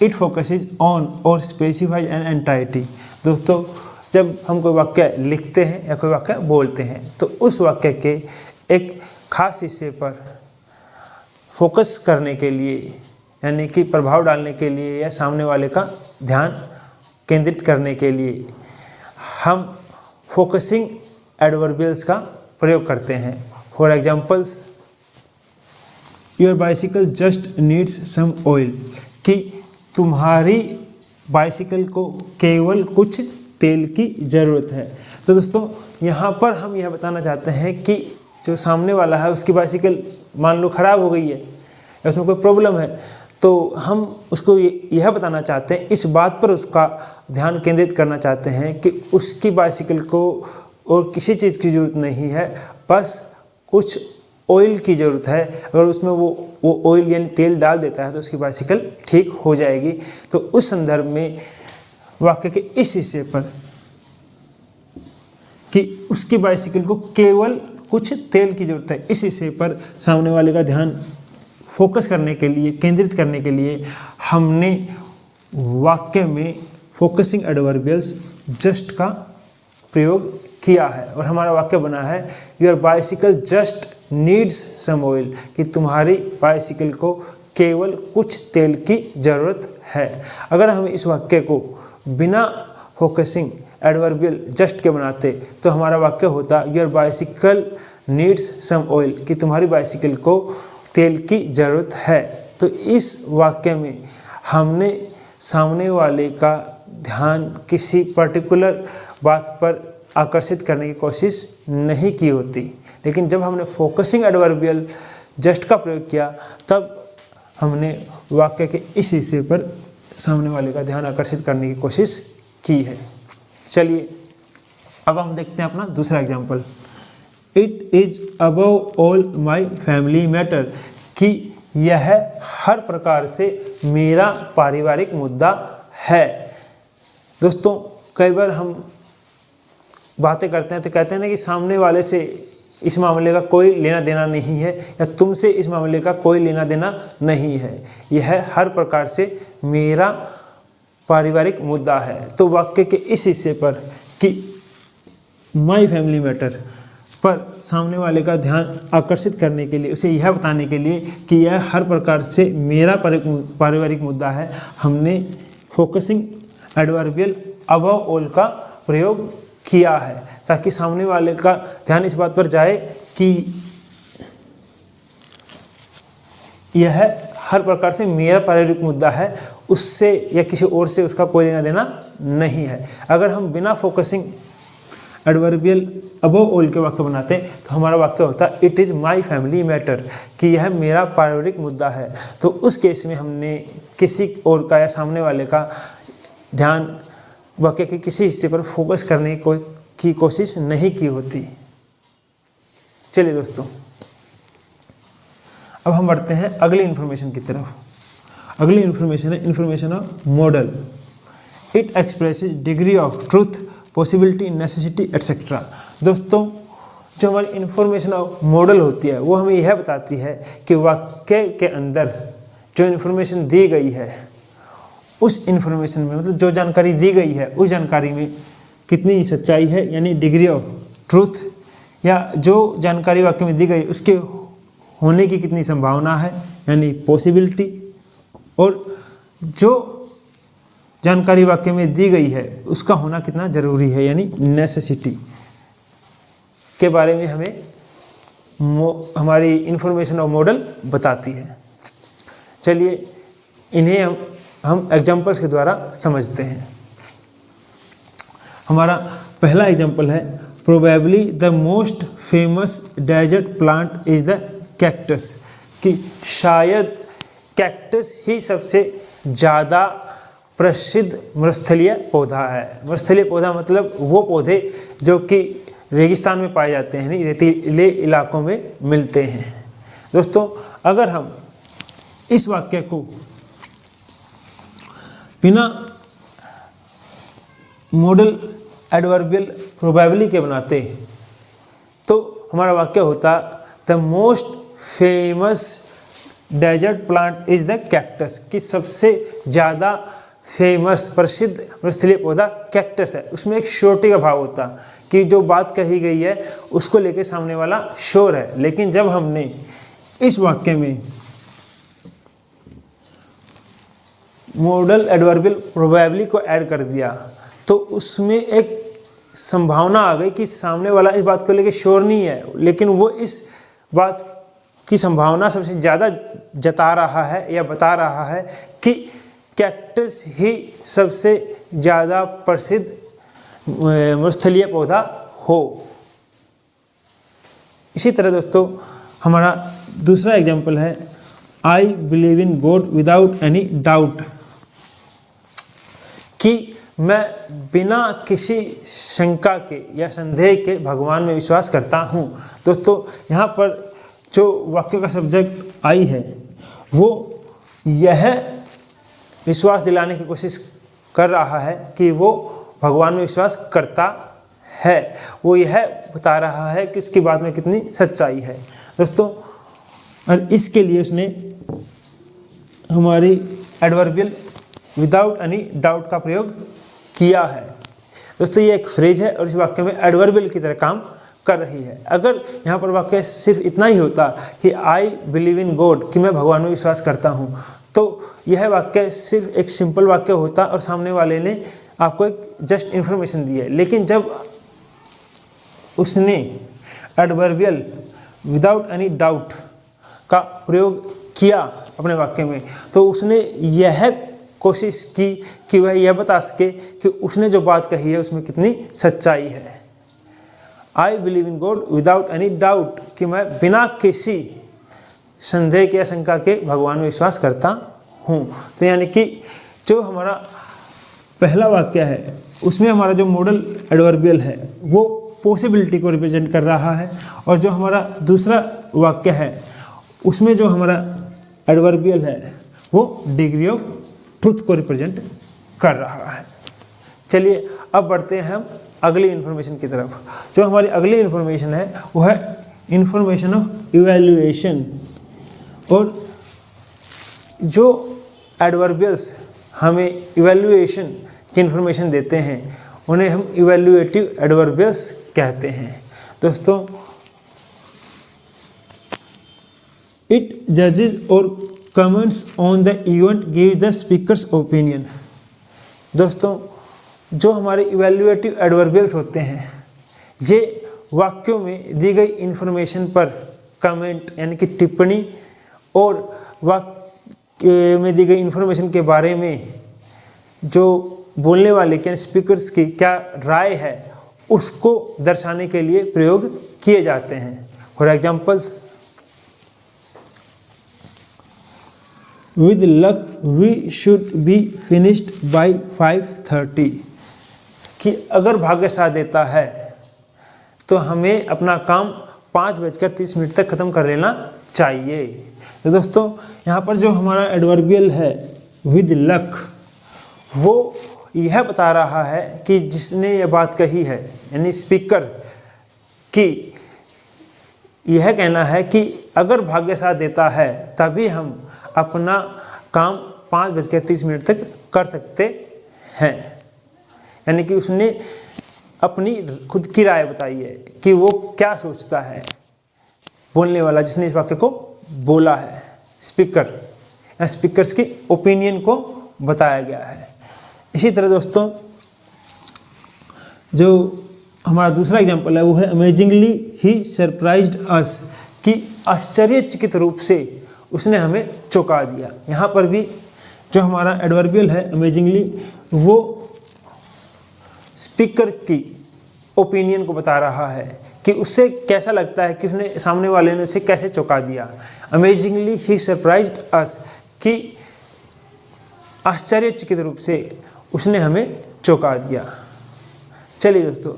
It focuses on और स्पेसिफाई एन एंटाइटी। दोस्तों जब हम कोई वाक्य लिखते हैं या कोई वाक्य बोलते हैं तो उस वाक्य के एक खास हिस्से पर फोकस करने के लिए यानी कि प्रभाव डालने के लिए या सामने वाले का ध्यान केंद्रित करने के लिए हम फोकसिंग एडवर्बियल्स का प्रयोग करते हैं। For examples, your bicycle just needs some oil, कि तुम्हारी बाइसिकल को केवल कुछ तेल की ज़रूरत है। तो दोस्तों यहाँ पर हम यह बताना चाहते हैं कि जो सामने वाला है उसकी बाइसिकल मान लो ख़राब हो गई है या उसमें कोई प्रॉब्लम है, तो हम उसको यह बताना चाहते हैं, इस बात पर उसका ध्यान केंद्रित करना चाहते हैं कि उसकी बाइसिकल को और किसी चीज़ की ज़रूरत नहीं है, बस कुछ ऑयल की ज़रूरत है। अगर उसमें वो ऑयल यानी तेल डाल देता है तो उसकी बाइसिकल ठीक हो जाएगी। तो उस संदर्भ में वाक्य के इस हिस्से पर कि उसकी बाइसिकल को केवल कुछ तेल की ज़रूरत है, इस हिस्से पर सामने वाले का ध्यान फोकस करने के लिए, केंद्रित करने के लिए हमने वाक्य में फोकसिंग एडवर्बियल्स जस्ट का प्रयोग किया है और हमारा वाक्य बना है your bicycle just needs some oil, कि तुम्हारी बाइसिकल को केवल कुछ तेल की ज़रूरत है। अगर हम इस वाक्य को बिना फोकसिंग एडवर्बियल जस्ट के बनाते तो हमारा वाक्य होता your bicycle needs some oil, कि तुम्हारी बाइसिकल को तेल की ज़रूरत है। तो इस वाक्य में हमने सामने वाले का ध्यान किसी पर्टिकुलर बात पर आकर्षित करने की कोशिश नहीं की होती, लेकिन जब हमने फोकसिंग एडवर्बियल जस्ट का प्रयोग किया तब हमने वाक्य के इस हिस्से पर सामने वाले का ध्यान आकर्षित करने की कोशिश की है। चलिए अब हम देखते हैं अपना दूसरा example. It is above all my family matter, कि यह हर प्रकार से मेरा पारिवारिक मुद्दा है। दोस्तों कई बार हम बातें करते हैं तो कहते हैं ना कि सामने वाले से इस मामले का कोई लेना देना नहीं है या तुमसे इस मामले का कोई लेना देना नहीं है, यह हर प्रकार से मेरा पारिवारिक मुद्दा है। तो वाक्य के इस हिस्से पर कि माई फैमिली मैटर पर सामने वाले का ध्यान आकर्षित करने के लिए, उसे यह बताने के लिए कि यह हर प्रकार से मेरा पारिवारिक मुद्दा है, हमने फोकसिंग एडवर्बियल अबव ऑल का प्रयोग किया है, ताकि सामने वाले का ध्यान इस बात पर जाए कि यह हर प्रकार से मेरा पारिवारिक मुद्दा है, उससे या किसी और से उसका कोई लेना देना नहीं है। अगर हम बिना फोकसिंग एडवर्बियल अबव ऑल के वाक्य बनाते हैं तो हमारा वाक्य होता है it is my family matter, कि यह मेरा पारिवारिक मुद्दा है। तो उस केस में हमने किसी और का या सामने वाले का ध्यान वाक्य के किसी हिस्से पर फोकस करने की कोशिश नहीं की होती। चलिए दोस्तों, अब हम बढ़ते हैं अगली इन्फॉर्मेशन की तरफ। अगली इन्फॉर्मेशन है information of model. It expresses degree of truth, possibility, necessity etcetera. दोस्तों, जो हमारी इन्फॉर्मेशन ऑफ मॉडल होती है वो हमें यह बताती है कि वाक्य के अंदर जो इन्फॉर्मेशन दी गई है उस इन्फॉर्मेशन में, मतलब जो जानकारी दी गई है उस जानकारी में कितनी सच्चाई है, यानी डिग्री ऑफ ट्रूथ, या जो जानकारी वाक्य में दी गई उसके होने की कितनी संभावना है, यानी पॉसिबिलिटी, और जो जानकारी वाक्य में दी गई है उसका होना कितना जरूरी है, यानी नेसेसिटी के बारे में हमें हमारी इन्फॉर्मेशन ऑफ मॉडल बताती है। चलिए इन्हें हम एग्जाम्पल्स के द्वारा समझते हैं। हमारा पहला एग्जाम्पल है probably the most famous desert plant is the cactus, कि शायद कैक्टस ही सबसे ज़्यादा प्रसिद्ध मरुस्थलीय पौधा है। मरुस्थलीय पौधा मतलब वो पौधे जो कि रेगिस्तान में पाए जाते हैं, नहीं रेतीले इलाकों में मिलते हैं। दोस्तों, अगर हम इस वाक्य को बिना मॉडल एडवर्बियल प्रोबेबली के बनाते तो हमारा वाक्य होता the most famous desert plant is the cactus, कि सबसे ज़्यादा फेमस प्रसिद्ध मरुस्थलीय पौधा कैक्टस है। उसमें एक श्योरिटी का भाव होता कि जो बात कही गई है उसको लेके सामने वाला श्योर है। लेकिन जब हमने इस वाक्य में मॉडल एडवर्बियल प्रोबेबली को ऐड कर दिया तो उसमें एक संभावना आ गई कि सामने वाला इस बात को लेके श्योर नहीं है, लेकिन वो इस बात की संभावना सबसे ज़्यादा जता रहा है या बता रहा है कि कैक्टस ही सबसे ज़्यादा प्रसिद्ध मरुस्थलीय पौधा हो। इसी तरह दोस्तों, हमारा दूसरा एग्जाम्पल है I believe in God without any doubt, कि मैं बिना किसी शंका के या संदेह के भगवान में विश्वास करता हूँ। दोस्तों, यहाँ पर जो वाक्य का सब्जेक्ट आई है वो यह विश्वास दिलाने की कोशिश कर रहा है कि वो भगवान में विश्वास करता है, वो यह बता रहा है कि उसकी बात में कितनी सच्चाई है। दोस्तों, और इसके लिए उसने हमारी एडवर्बियल विदाउट एनी डाउट का प्रयोग किया है। दोस्तों, ये एक फ्रेज है और इस वाक्य में एडवर्बियल की तरह काम कर रही है। अगर यहाँ पर वाक्य सिर्फ इतना ही होता कि आई बिलीव इन गॉड, कि मैं भगवान में विश्वास करता हूँ, तो यह वाक्य सिर्फ एक सिंपल वाक्य होता और सामने वाले ने आपको एक जस्ट इन्फॉर्मेशन दी है। लेकिन जब उसने एडवर्बियल विदाउट एनी डाउट का प्रयोग किया अपने वाक्य में, तो उसने यह कोशिश की कि वह यह बता सके कि उसने जो बात कही है उसमें कितनी सच्चाई है। I believe in God without any doubt, कि मैं बिना किसी संदेह के आशंका के भगवान में विश्वास करता हूँ। तो यानी कि जो हमारा पहला वाक्य है उसमें हमारा जो मॉडल एडवर्बियल है वो पॉसिबिलिटी को रिप्रेजेंट कर रहा है, और जो हमारा दूसरा वाक्य है उसमें जो हमारा एडवर्बियल है वो डिग्री ऑफ ट्रूथ को रिप्रेजेंट कर रहा है। चलिए अब बढ़ते हैं हम अगली इन्फॉर्मेशन की तरफ। जो हमारी अगली इन्फॉर्मेशन है वो है इन्फॉर्मेशन ऑफ इवैल्यूएशन। और जो एडवर्बियल्स हमें इवैल्यूएशन की इन्फॉर्मेशन देते हैं उन्हें हम इवैल्यूएटिव एडवर्बियल्स कहते हैं। दोस्तों, इट जजेस और comments on the event gives the speakers opinion. दोस्तों, जो हमारे इवैल्यूएटिव एडवर्बियल्स होते हैं ये वाक्यों में दी गई इन्फॉर्मेशन पर कमेंट यानी कि टिप्पणी और वाक्य में दी गई इन्फॉर्मेशन के बारे में जो बोलने वाले के स्पीकर्स की क्या राय है उसको दर्शाने के लिए प्रयोग किए जाते हैं। For examples, with luck we should be finished by 5:30 कि अगर भाग्य साथ देता है तो हमें अपना काम 5:30 तक ख़त्म कर लेना चाहिए। तो दोस्तों, यहाँ पर जो हमारा एडवर्बियल है विद लक, वो यह बता रहा है कि जिसने यह बात कही है यानी स्पीकर की यह कहना है कि अगर भाग्य साथ देता है तभी हम अपना काम 5:30 तक कर सकते हैं। यानी कि उसने अपनी खुद की राय बताई है कि वो क्या सोचता है, बोलने वाला जिसने इस वाक्य को बोला है, स्पीकर या स्पीकर्स की ओपिनियन को बताया गया है। इसी तरह दोस्तों, जो हमारा दूसरा एग्जाम्पल है वो है अमेजिंगली ही सरप्राइज्ड अस कि आश्चर्यचकित रूप से उसने हमें चौंका दिया। यहाँ पर भी जो हमारा एडवर्बियल है अमेजिंगली वो स्पीकर की ओपिनियन को बता रहा है कि उससे कैसा लगता है कि उसने सामने वाले ने उसे कैसे चौंका दिया। अमेजिंगली ही सरप्राइज्ड अस कि आश्चर्यचकित रूप से उसने हमें चौंका दिया। चलिए दोस्तों,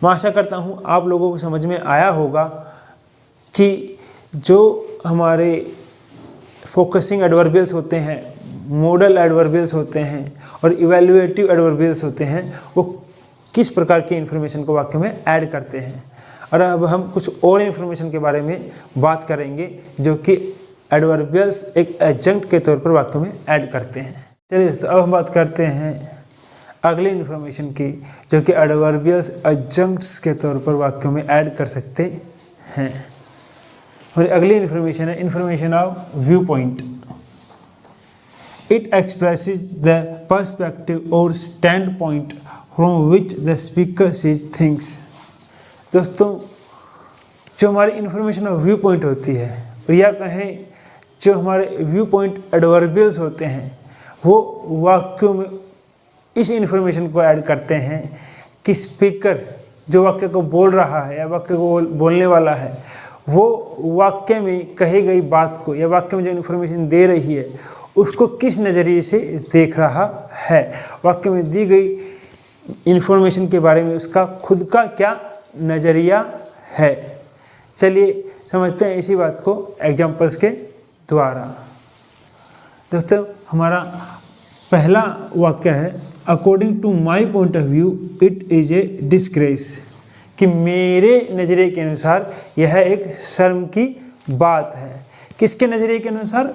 मैं आशा करता हूँ आप लोगों को समझ में आया होगा कि जो हमारे फोकसिंग एडवर्बियल्स होते हैं, मॉडल एडवर्बियल्स होते हैं और इवैल्यूएटिव एडवर्बियल्स होते हैं वो किस प्रकार की इन्फॉर्मेशन को वाक्य में ऐड करते हैं। और अब हम कुछ और इन्फॉर्मेशन के बारे में बात करेंगे जो कि एडवर्बियल्स एक एडजंक्ट के तौर पर वाक्य में ऐड करते हैं। चलिए दोस्तों, अब हम बात करते हैं अगली इन्फॉर्मेशन की जो कि एडवर्बियल्स एडजंक्ट्स के तौर पर वाक्यों में ऐड कर सकते हैं। और अगली इन्फॉर्मेशन है information of view point. It expresses the perspective और stand point from which the speaker sees things. दोस्तों, जो हमारी इन्फॉर्मेशन ऑफ व्यू पॉइंट होती है और या कहें जो हमारे व्यू पॉइंट एडवर्बियल्स होते हैं वो वाक्यों में इस इन्फॉर्मेशन को ऐड करते हैं कि स्पीकर जो वाक्य को बोल रहा है या वाक्य को बोलने वाला है वो वाक्य में कही गई बात को या वाक्य में जो इन्फॉर्मेशन दे रही है उसको किस नज़रिए से देख रहा है, वाक्य में दी गई इन्फॉर्मेशन के बारे में उसका खुद का क्या नज़रिया है। चलिए समझते हैं इसी बात को एग्जाम्पल्स के द्वारा। दोस्तों, हमारा पहला वाक्य है according to my point of view it is a disgrace कि मेरे नज़रिए के अनुसार यह एक शर्म की बात है। किसके नज़रिए के अनुसार?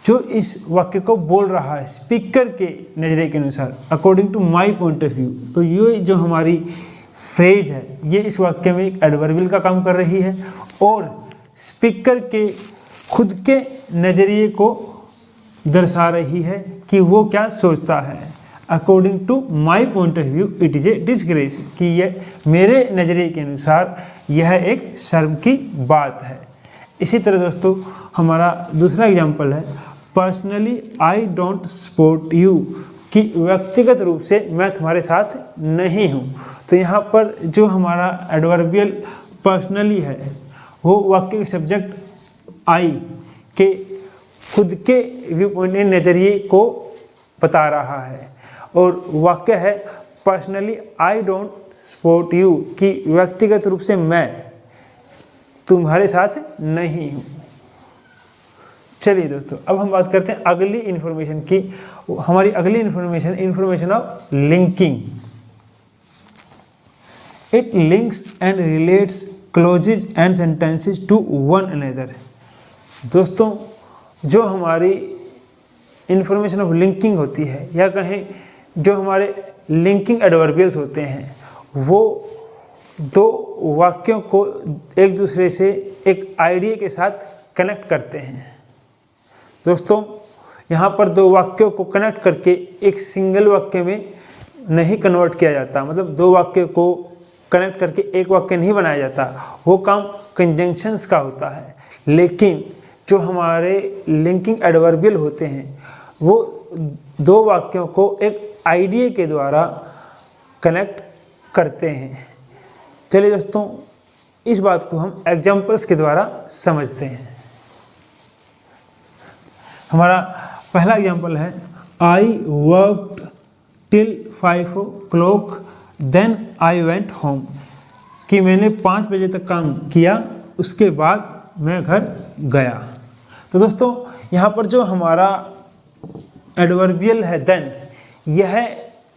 जो इस वाक्य को बोल रहा है स्पीकर के नज़रिए के अनुसार, according to my point of view. तो ये जो हमारी फ्रेज है ये इस वाक्य में एक एडवर्बियल का काम कर रही है और स्पीकर के खुद के नज़रिए को दर्शा रही है कि वो क्या सोचता है। According to my point of view it is a disgrace कि यह मेरे नज़रिए के अनुसार यह एक शर्म की बात है। इसी तरह दोस्तों, हमारा दूसरा एग्जाम्पल है personally I don't support you कि व्यक्तिगत रूप से मैं तुम्हारे साथ नहीं हूँ। तो यहाँ पर जो हमारा एडवर्बियल पर्सनली है वो वाक्य के सब्जेक्ट आई के खुद के व्यू पॉइंट नज़रिए को बता रहा है और वाक्य है personally I don't support you कि व्यक्तिगत रूप से मैं तुम्हारे साथ नहीं हूँ। चलिए दोस्तों, अब हम बात करते हैं अगली इन्फॉर्मेशन की। हमारी अगली information of linking. It links and relates clauses and sentences to one another. दोस्तों, जो हमारी इन्फॉर्मेशन ऑफ लिंकिंग होती है, या कहें जो हमारे लिंकिंग एडवर्बियल्स होते हैं, वो दो वाक्यों को एक दूसरे से एक आइडिया के साथ कनेक्ट करते हैं। दोस्तों, यहाँ पर दो वाक्यों को कनेक्ट करके एक सिंगल वाक्य में नहीं कन्वर्ट किया जाता, मतलब दो वाक्य को कनेक्ट करके एक वाक्य नहीं बनाया जाता, वो काम कंजंक्शंस का होता है। लेकिन जो हमारे लिंकिंग एडवर्बियल होते हैं वो दो वाक्यों को एक आइडिया के द्वारा कनेक्ट करते हैं। चलिए दोस्तों, इस बात को हम एग्जाम्पल्स के द्वारा समझते हैं। हमारा पहला एग्जाम्पल है, I worked till 5 o'clock then I went home, कि मैंने 5 बजे तक काम किया, उसके बाद मैं घर गया। तो दोस्तों, यहाँ पर जो हमारा एडवर्बियल है देन, यह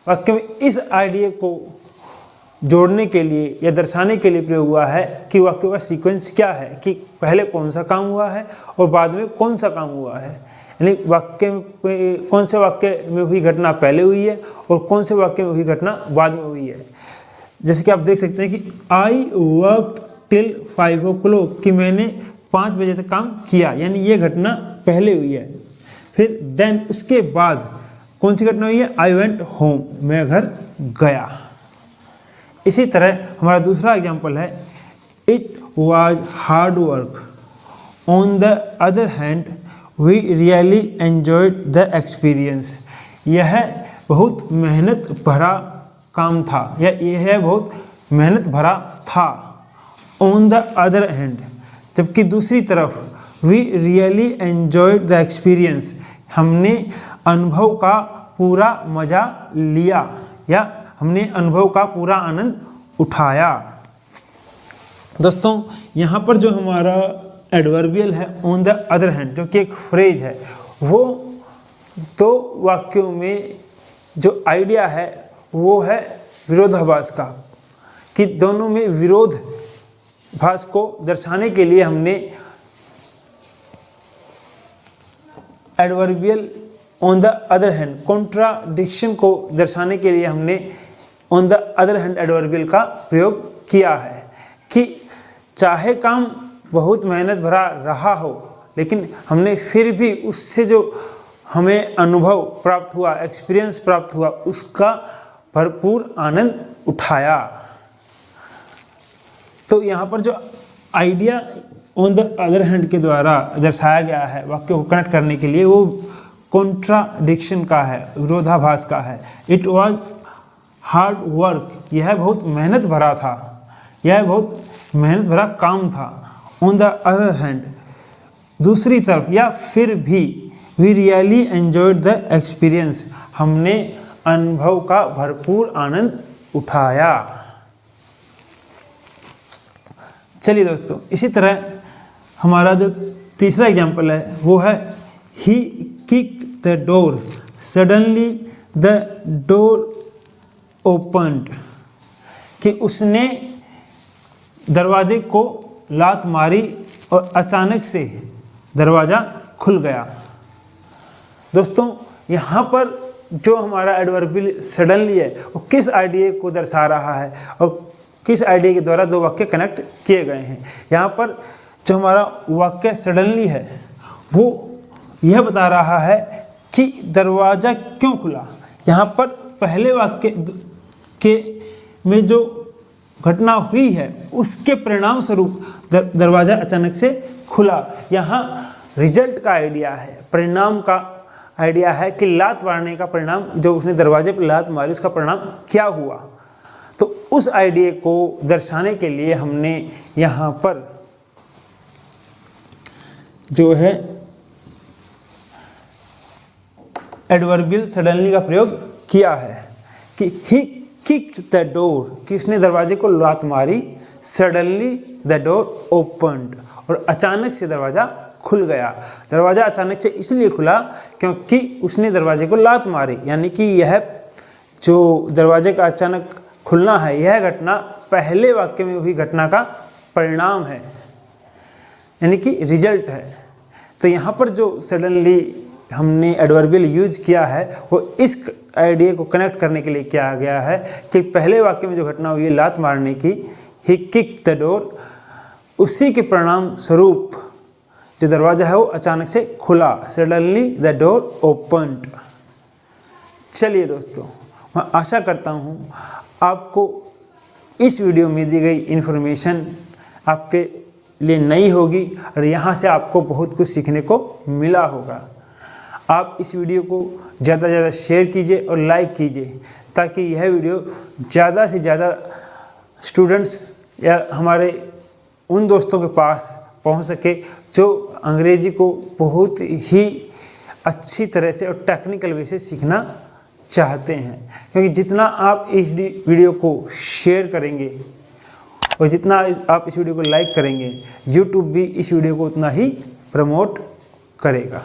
वाक्य में इस आइडिया को जोड़ने के लिए या दर्शाने के लिए प्रयोग हुआ है कि वाक्य का सीक्वेंस क्या है, कि पहले कौन सा काम हुआ है और बाद में कौन सा काम हुआ है। यानी वाक्य में कौन से वाक्य में हुई घटना पहले हुई है और कौन से वाक्य में हुई घटना बाद में हुई है। जैसे कि आप देख सकते हैं कि आई वर्कड टिल 5 o'clock, कि मैंने 5 बजे तक काम किया, यानी ये घटना पहले हुई है। फिर देन, उसके बाद कौन सी घटना हुई है, आई वेंट होम, मैं घर गया। इसी तरह हमारा दूसरा एग्जाम्पल है, it was hard work, on the other hand we really enjoyed the experience, यह बहुत मेहनत भरा काम था, या यह बहुत मेहनत भरा था। ऑन द अदर हैंड, जबकि दूसरी तरफ we really enjoyed the experience, हमने अनुभव का पूरा मज़ा लिया या हमने अनुभव का पूरा आनंद उठाया। दोस्तों, यहाँ पर जो हमारा एडवर्बियल है ऑन द अदर हैंड, जो कि एक फ्रेज है, वो दो वाक्यों में जो आइडिया है वो है विरोधाभास का, कि दोनों में विरोध भास को दर्शाने के लिए हमने adverbial on the other hand, contradiction को दर्शाने के लिए हमने on the other hand adverbial का प्रयोग किया है, कि चाहे काम बहुत मेहनत भरा रहा हो, लेकिन हमने फिर भी उससे जो हमें अनुभव प्राप्त हुआ, एक्सपीरियंस प्राप्त हुआ, उसका भरपूर आनंद उठाया। तो यहाँ पर जो idea on the other hand के द्वारा दर्शाया गया है वाक्य को कनेक्ट करने के लिए, वो कॉन्ट्राडिक्शन का है, विरोधाभास का है। इट वॉज हार्ड वर्क, यह बहुत मेहनत भरा था, यह बहुत मेहनत भरा काम था। ऑन द अदर हैंड, दूसरी तरफ या फिर भी, we really enjoyed the experience, हमने अनुभव का भरपूर आनंद उठाया। चलिए दोस्तों, इसी तरह हमारा जो तीसरा एग्जाम्पल है वो है, he kicked the door, suddenly the door opened, कि उसने दरवाजे को लात मारी और अचानक से दरवाज़ा खुल गया। दोस्तों, यहाँ पर जो हमारा एडवर्बियल सडनली है वो किस आइडिया को दर्शा रहा है और किस आइडिया के द्वारा दो वाक्य कनेक्ट किए गए हैं। यहाँ पर जो हमारा वाक्य सडनली है वो यह बता रहा है कि दरवाज़ा क्यों खुला। यहाँ पर पहले वाक्य के में जो घटना हुई है उसके परिणाम स्वरूप दरवाज़ा अचानक से खुला। यहाँ रिजल्ट का आइडिया है, परिणाम का आइडिया है कि लात मारने का परिणाम, जो उसने दरवाजे पर लात मारी उसका परिणाम क्या हुआ। तो उस आइडिया को दर्शाने के लिए हमने यहाँ पर जो है एडवर्बियल सडनली का प्रयोग किया है कि ही किक्ड द डोर, कि उसने दरवाजे को लात मारी, सडनली द डोर ओपन्ड, और अचानक से दरवाज़ा खुल गया। दरवाज़ा अचानक से इसलिए खुला क्योंकि उसने दरवाजे को लात मारी, यानी कि यह जो दरवाजे का अचानक खुलना है यह घटना पहले वाक्य में हुई घटना का परिणाम है, यानी कि रिजल्ट है। तो यहाँ पर जो सडनली हमने एडवर्बियल यूज किया है वो इस आइडिया को कनेक्ट करने के लिए किया गया है कि पहले वाक्य में जो घटना हुई है लात मारने की, ही किक द डोर, उसी के परिणाम स्वरूप जो दरवाज़ा है वो अचानक से खुला, सडनली द डोर ओपन्ड। चलिए दोस्तों, मैं आशा करता हूँ आपको इस वीडियो में दी गई इन्फॉर्मेशन आपके लिए नई होगी और यहाँ से आपको बहुत कुछ सीखने को मिला होगा। आप इस वीडियो को ज़्यादा से ज़्यादा शेयर कीजिए और लाइक कीजिए ताकि यह वीडियो ज़्यादा से ज़्यादा स्टूडेंट्स या हमारे उन दोस्तों के पास पहुंच सके जो अंग्रेजी को बहुत ही अच्छी तरह से और टेक्निकल वे से सीखना चाहते हैं। क्योंकि जितना आप इस वीडियो को शेयर करेंगे और जितना आप इस वीडियो को लाइक करेंगे, YouTube भी इस वीडियो को उतना ही प्रमोट करेगा।